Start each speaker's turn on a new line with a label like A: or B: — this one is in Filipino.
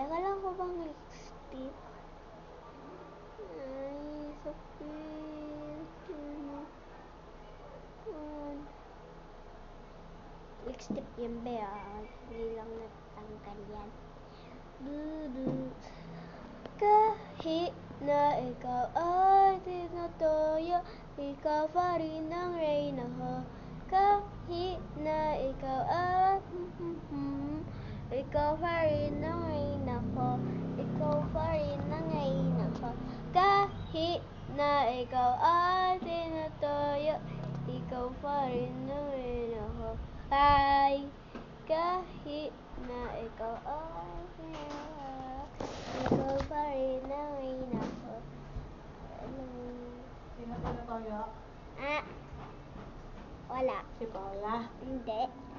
A: Kailan ko bang lipstick? Ay, sakit. Lipstick yan ba yan? Hindi lang natanggal yan. Kahit na ikaw ay tinutuyo, ikaw pa rin ang reyna ko. Kahit na ikaw ay ikaw pa rin ang reyna ko. Ikaw pa rin ang reyna ko. Kahit na ikaw ay tinutuyo, ikaw pa rin ang reyna ko. Ay, kahit na ikaw ay ikaw pa rin ang reyna ko.
B: Sino tinutuyo?
A: Wala.
B: Si Paula?
A: Hindi.